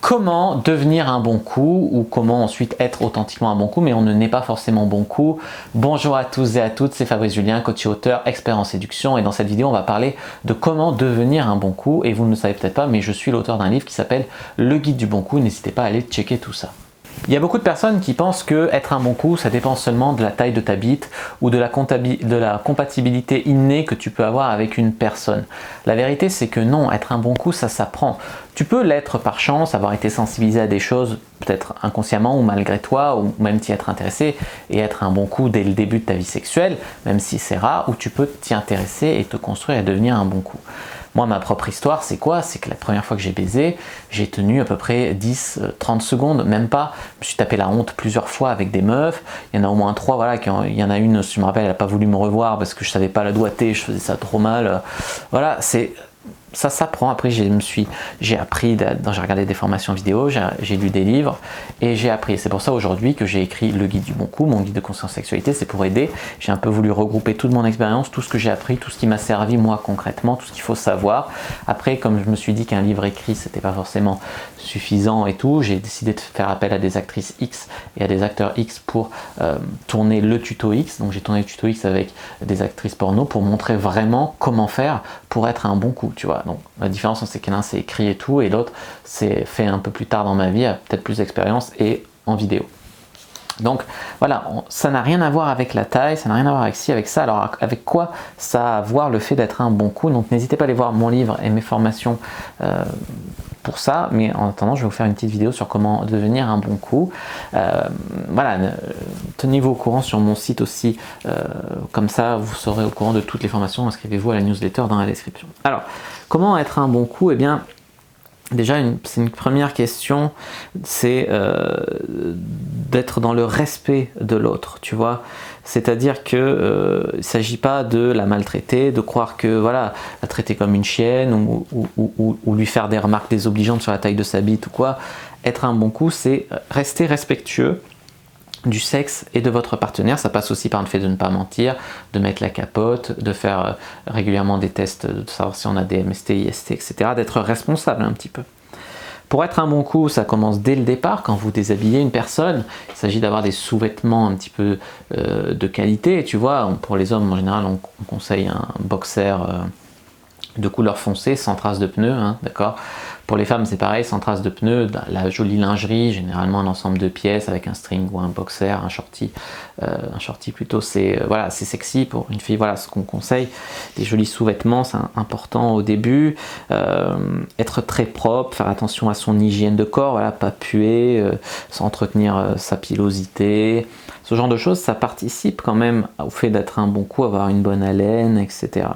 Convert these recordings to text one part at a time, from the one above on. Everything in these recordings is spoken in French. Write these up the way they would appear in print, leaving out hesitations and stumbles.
Comment devenir un bon coup ou comment ensuite être authentiquement un bon coup, mais on ne naît pas forcément bon coup. Bonjour à tous et à toutes, c'est Fabrice Julien, coach et auteur, expert en séduction, et dans cette vidéo on va parler de comment devenir un bon coup. Et vous ne le savez peut-être pas, mais je suis l'auteur d'un livre qui s'appelle Le Guide du bon coup, n'hésitez pas à aller checker tout ça. Il y a beaucoup de personnes qui pensent que être un bon coup, ça dépend seulement de la taille de ta bite ou de la compatibilité innée que tu peux avoir avec une personne. La vérité, c'est que non, être un bon coup, ça s'apprend. Tu peux l'être par chance, avoir été sensibilisé à des choses, peut-être inconsciemment ou malgré toi, ou même t'y être intéressé et être un bon coup dès le début de ta vie sexuelle, même si c'est rare, ou tu peux t'y intéresser et te construire et devenir un bon coup. Moi, ma propre histoire, c'est quoi? C'est que la première fois que j'ai baisé, j'ai tenu à peu près 10-30 secondes, même pas. Je me suis tapé la honte plusieurs fois avec des meufs. Il y en a au moins 3, voilà, il y en a une, je me rappelle, elle n'a pas voulu me revoir parce que je savais pas la doigter, je faisais ça trop mal. Voilà, ça s'apprend. Après, j'ai appris, j'ai regardé des formations vidéo, j'ai lu des livres et j'ai appris. C'est pour ça aujourd'hui que j'ai écrit le guide du bon coup, mon guide de conscience sexualité, c'est pour aider. J'ai un peu voulu regrouper toute mon expérience, tout ce que j'ai appris, tout ce qui m'a servi moi concrètement, tout ce qu'il faut savoir. Après, comme je me suis dit qu'un livre écrit, c'était pas forcément suffisant et tout, j'ai décidé de faire appel à des actrices X et à des acteurs X pour tourner le tuto X. Donc j'ai tourné le tuto X avec des actrices porno pour montrer vraiment comment faire pour être un bon coup, tu vois. Donc la différence, c'est qu'un c'est écrit et tout, et l'autre c'est fait un peu plus tard dans ma vie, a peut-être plus d'expérience et en vidéo. Donc voilà, ça n'a rien à voir avec la taille, ça n'a rien à voir avec ci, avec ça. Alors avec quoi ça a à voir le fait d'être un bon coup? Donc n'hésitez pas à aller voir mon livre et mes formations pour ça, mais en attendant je vais vous faire une petite vidéo sur comment devenir un bon coup. Voilà, tenez-vous au courant sur mon site aussi, comme ça vous serez au courant de toutes les formations. Inscrivez-vous à la newsletter dans la description. Alors, comment être un bon coup? Eh bien, déjà, c'est une première question, c'est d'être dans le respect de l'autre, tu vois. C'est-à-dire que il ne s'agit pas de la maltraiter, de croire que voilà, la traiter comme une chienne ou lui faire des remarques désobligeantes sur la taille de sa bite ou quoi. Être un bon coup, c'est rester respectueux du sexe et de votre partenaire. Ça passe aussi par le fait de ne pas mentir, de mettre la capote, de faire régulièrement des tests, de savoir si on a des MST, IST, etc. D'être responsable un petit peu. Pour être un bon coup, ça commence dès le départ, quand vous déshabillez une personne. Il s'agit d'avoir des sous-vêtements un petit peu de qualité. Tu vois, pour les hommes, en général, on conseille un boxer de couleur foncée, sans traces de pneus, hein, d'accord. Pour les femmes, c'est pareil, sans traces de pneus, la jolie lingerie, généralement un ensemble de pièces avec un string ou un boxer, un shorty plutôt, c'est voilà, c'est sexy pour une fille, voilà ce qu'on conseille. Des jolis sous-vêtements, c'est important au début. Être très propre, faire attention à son hygiène de corps, voilà, pas puer, s'entretenir sa pilosité. Ce genre de choses, ça participe quand même au fait d'être un bon coup, avoir une bonne haleine, etc.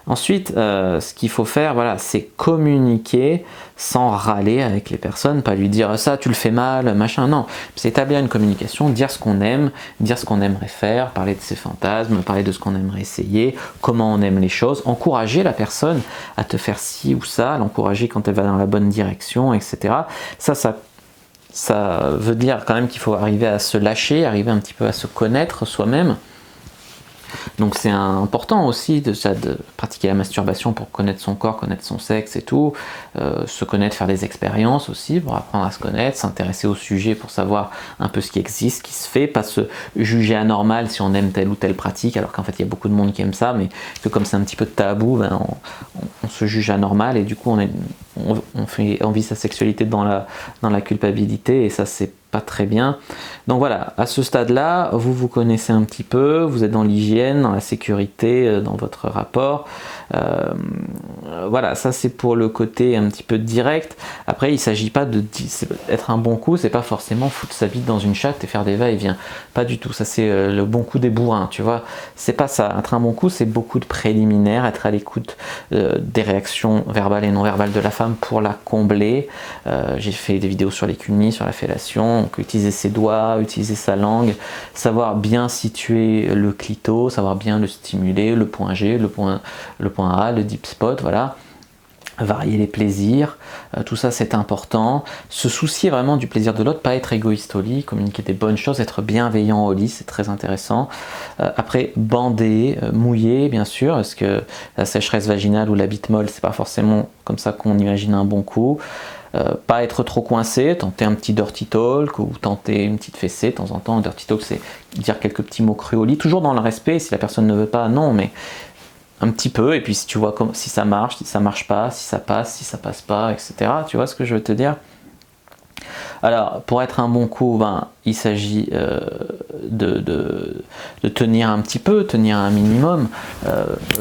Ensuite, ce qu'il faut faire, voilà, c'est communiquer sans râler avec les personnes, pas lui dire ça tu le fais mal, machin, non. C'est établir une communication, dire ce qu'on aime, dire ce qu'on aimerait faire, parler de ses fantasmes, parler de ce qu'on aimerait essayer, comment on aime les choses, encourager la personne à te faire ci ou ça, l'encourager quand elle va dans la bonne direction, etc. Ça veut dire quand même qu'il faut arriver à se lâcher, arriver un petit peu à se connaître soi-même. Donc c'est important aussi de pratiquer la masturbation pour connaître son corps, connaître son sexe et tout, se connaître, faire des expériences aussi pour apprendre à se connaître, s'intéresser au sujet pour savoir un peu ce qui existe, ce qui se fait, pas se juger anormal si on aime telle ou telle pratique, alors qu'en fait il y a beaucoup de monde qui aime ça, mais que comme c'est un petit peu tabou, ben, on se juge anormal et du coup on vit sa sexualité dans la culpabilité et ça c'est pas très bien. Donc voilà, à ce stade-là, vous vous connaissez un petit peu, vous êtes dans l'hygiène, dans la sécurité, dans votre rapport. Voilà, ça c'est pour le côté un petit peu direct. Après, il ne s'agit pas d'être un bon coup, c'est pas forcément foutre sa bite dans une chatte et faire des va-et-vient. Pas du tout, ça c'est le bon coup des bourrins, tu vois. C'est pas ça. Être un bon coup, c'est beaucoup de préliminaires, être à l'écoute des réactions verbales et non verbales de la femme pour la combler. J'ai fait des vidéos sur les cunis, sur la fellation, donc utiliser ses doigts, utiliser sa langue, savoir bien situer le clito, savoir bien le stimuler, le point G, le point A, le deep spot, voilà. Varier les plaisirs, tout ça c'est important. Se soucier vraiment du plaisir de l'autre, pas être égoïste au lit, communiquer des bonnes choses, être bienveillant au lit, c'est très intéressant. Après, bander, mouiller bien sûr, parce que la sécheresse vaginale ou la bite molle, c'est pas forcément comme ça qu'on imagine un bon coup. Pas être trop coincé, tenter un petit dirty talk ou tenter une petite fessée de temps en temps. Un dirty talk, c'est dire quelques petits mots crus au lit, toujours dans le respect. Si la personne ne veut pas, non, mais un petit peu. Et puis si tu vois si ça marche pas, si ça passe pas, etc. Tu vois ce que je veux te dire? Alors, pour être un bon coup, il s'agit de tenir un petit peu, tenir un minimum.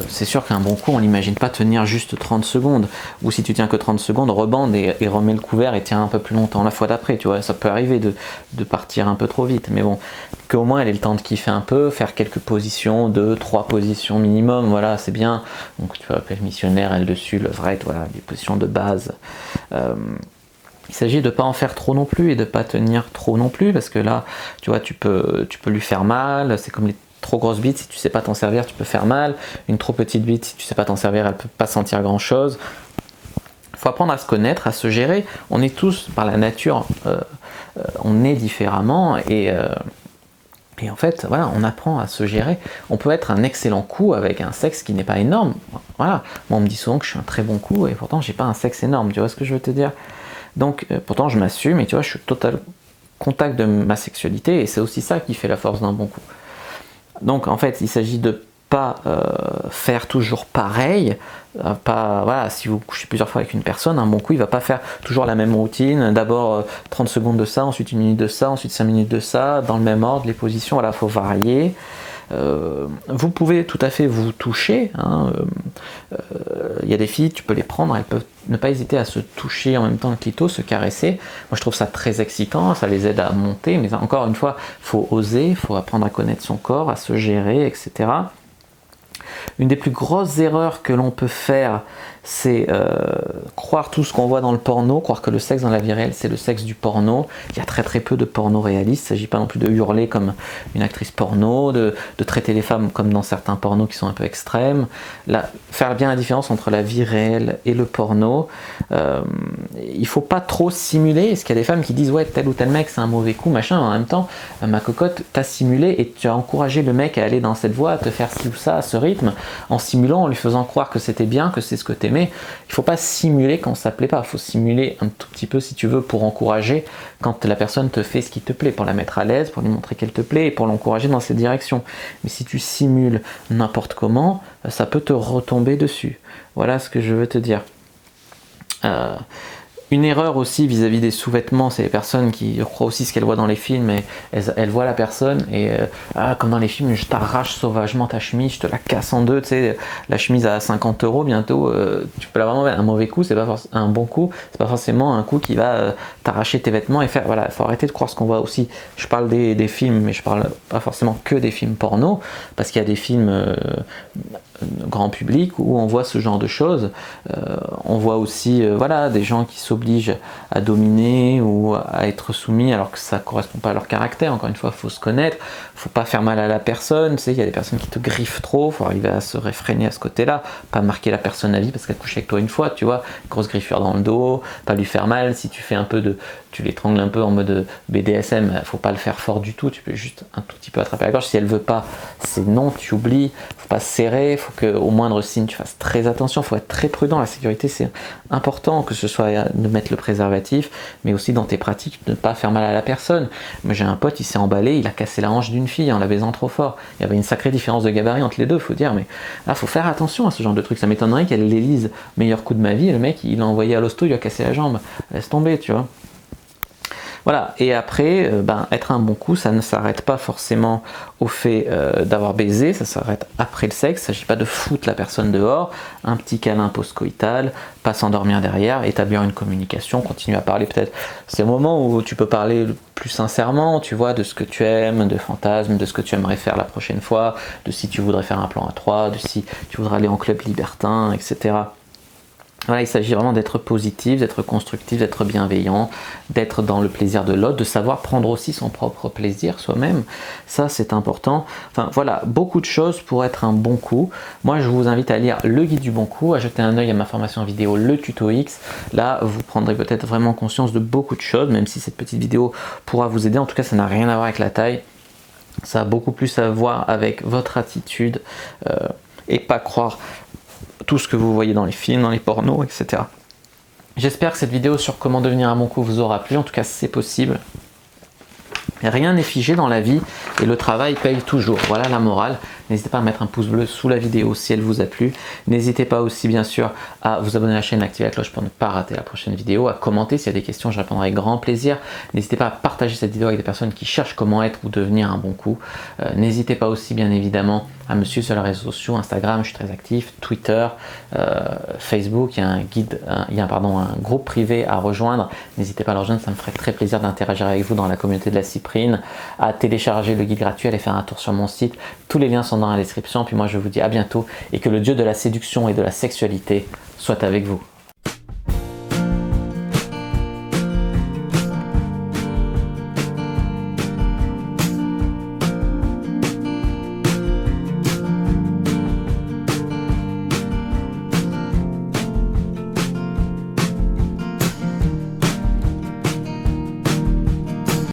C'est sûr qu'un bon coup, on n'imagine pas tenir juste 30 secondes. Ou si tu tiens que 30 secondes, rebande et remets le couvert et tiens un peu plus longtemps la fois d'après. Tu vois, ça peut arriver de partir un peu trop vite. Mais bon, qu'au moins elle ait le temps de kiffer un peu, faire quelques positions, 2-3 positions minimum. Voilà, c'est bien. Donc tu vas appeler le missionnaire, elle dessus, le vrai, voilà, des positions de base. Il s'agit de ne pas en faire trop non plus et de ne pas tenir trop non plus, parce que là, tu vois, tu peux lui faire mal. C'est comme les trop grosses bites, si tu ne sais pas t'en servir, tu peux faire mal. Une trop petite bite, si tu ne sais pas t'en servir, elle ne peut pas sentir grand chose. Il faut apprendre à se connaître, à se gérer. On est tous, par la nature, on est différemment et en fait, voilà, on apprend à se gérer. On peut être un excellent coup avec un sexe qui n'est pas énorme. Voilà, moi on me dit souvent que je suis un très bon coup et pourtant j'ai pas un sexe énorme. Tu vois ce que je veux te dire? Donc, pourtant je m'assume et tu vois, je suis au total contact de ma sexualité et c'est aussi ça qui fait la force d'un bon coup. Donc, en fait, il s'agit de pas faire toujours pareil. Voilà, si vous couchez plusieurs fois avec une personne, un bon coup, il va pas faire toujours la même routine. D'abord 30 secondes de ça, ensuite 1 minute de ça, ensuite 5 minutes de ça, dans le même ordre, les positions, voilà, faut varier. Vous pouvez tout à fait vous toucher. Il y a des filles, tu peux les prendre, elles peuvent ne pas hésiter à se toucher en même temps le clito, se caresser. Moi je trouve ça très excitant, ça les aide à monter, mais encore une fois, il faut oser, il faut apprendre à connaître son corps, à se gérer, etc. Une des plus grosses erreurs que l'on peut faire, c'est croire tout ce qu'on voit dans le porno, croire que le sexe dans la vie réelle, c'est le sexe du porno. Il y a très très peu de porno réaliste. Il ne s'agit pas non plus de hurler comme une actrice porno, de traiter les femmes comme dans certains pornos qui sont un peu extrêmes. Là, faire bien la différence entre la vie réelle et le porno. Il ne faut pas trop simuler. Parce qu'il y a des femmes qui disent ouais, tel ou tel mec c'est un mauvais coup, machin. En même temps, ma cocotte, t'as simulé et tu as encouragé le mec à aller dans cette voie, à te faire ci ou ça, à ce rythme, en simulant, en lui faisant croire que c'était bien, que c'est ce que t'aimais. Il ne faut pas simuler quand ça ne plaît pas, il faut simuler un tout petit peu si tu veux pour encourager quand la personne te fait ce qui te plaît, pour la mettre à l'aise, pour lui montrer qu'elle te plaît et pour l'encourager dans cette direction. Mais si tu simules n'importe comment, ça peut te retomber dessus. Voilà ce que je veux te dire. Une erreur aussi vis-à-vis des sous-vêtements, c'est les personnes qui croient aussi ce qu'elles voient dans les films et elles voient la personne et comme dans les films, je t'arrache sauvagement ta chemise, je te la casse en deux, tu sais, la chemise à 50 € bientôt, tu peux la vraiment un mauvais coup, c'est pas un bon coup, c'est pas forcément un coup qui va t'arracher tes vêtements et faire, voilà, il faut arrêter de croire ce qu'on voit aussi. Je parle des films, mais je parle pas forcément que des films porno, parce qu'il y a des films grand public où on voit ce genre de choses. On voit aussi voilà, des gens qui s'obligent à dominer ou à être soumis alors que ça ne correspond pas à leur caractère. Encore une fois, il faut se connaître, il ne faut pas faire mal à la personne. Tu sais, il y a des personnes qui te griffent trop, il faut arriver à se réfréner à ce côté-là, pas marquer la personne à vie parce qu'elle couche avec toi une fois, tu vois, grosse griffure dans le dos, pas lui faire mal. Si tu fais un peu tu l'étrangles un peu en mode BDSM, il ne faut pas le faire fort du tout, tu peux juste un tout petit peu attraper la gorge. Si elle veut pas, c'est non, tu oublies, faut pas se serrer, il faut qu'au moindre signe tu fasses très attention, il faut être très prudent. La sécurité c'est important, que ce soit de mettre le préservatif, mais aussi dans tes pratiques de ne pas faire mal à la personne. Moi j'ai un pote, il s'est emballé, il a cassé la hanche d'une fille en la baisant trop fort. Il y avait une sacrée différence de gabarit entre les deux, faut dire, mais là faut faire attention à ce genre de truc. Ça m'étonnerait qu'elle l'élise meilleur coup de ma vie, le mec il l'a envoyé à l'hosto, il lui a cassé la jambe, laisse tomber, tu vois. Voilà, et après, être un bon coup, ça ne s'arrête pas forcément au fait d'avoir baisé, ça s'arrête après le sexe. Il ne s'agit pas de foutre la personne dehors, un petit câlin post-coïtal, pas s'endormir derrière, établir une communication, continuer à parler peut-être. C'est le moment où tu peux parler plus sincèrement, tu vois, de ce que tu aimes, de fantasmes, de ce que tu aimerais faire la prochaine fois, de si tu voudrais faire un plan à 3, de si tu voudrais aller en club libertin, etc. Voilà, il s'agit vraiment d'être positif, d'être constructif, d'être bienveillant, d'être dans le plaisir de l'autre, de savoir prendre aussi son propre plaisir soi-même. Ça, c'est important. Enfin, voilà, beaucoup de choses pour être un bon coup. Moi, je vous invite à lire le guide du bon coup, à jeter un œil à ma formation vidéo, le tuto X. Là, vous prendrez peut-être vraiment conscience de beaucoup de choses, même si cette petite vidéo pourra vous aider. En tout cas, ça n'a rien à voir avec la taille. Ça a beaucoup plus à voir avec votre attitude et pas croire tout ce que vous voyez dans les films, dans les pornos, etc. J'espère que cette vidéo sur comment devenir un bon coup vous aura plu. En tout cas, c'est possible. Rien n'est figé dans la vie et le travail paye toujours. Voilà la morale. N'hésitez pas à mettre un pouce bleu sous la vidéo si elle vous a plu. N'hésitez pas aussi bien sûr à vous abonner à la chaîne, activer la cloche pour ne pas rater la prochaine vidéo, à commenter s'il y a des questions, je répondrai avec grand plaisir. N'hésitez pas à partager cette vidéo avec des personnes qui cherchent comment être ou devenir un bon coup. N'hésitez pas aussi bien évidemment à me suivre sur les réseaux sociaux, Instagram, je suis très actif, Twitter, Facebook, il y a un groupe privé à rejoindre. N'hésitez pas à le rejoindre, ça me ferait très plaisir d'interagir avec vous dans la communauté de la Cyprine, à télécharger le guide gratuit, aller faire un tour sur mon site. Tous les liens sont dans la description. Puis moi je vous dis à bientôt et que le dieu de la séduction et de la sexualité soit avec vous.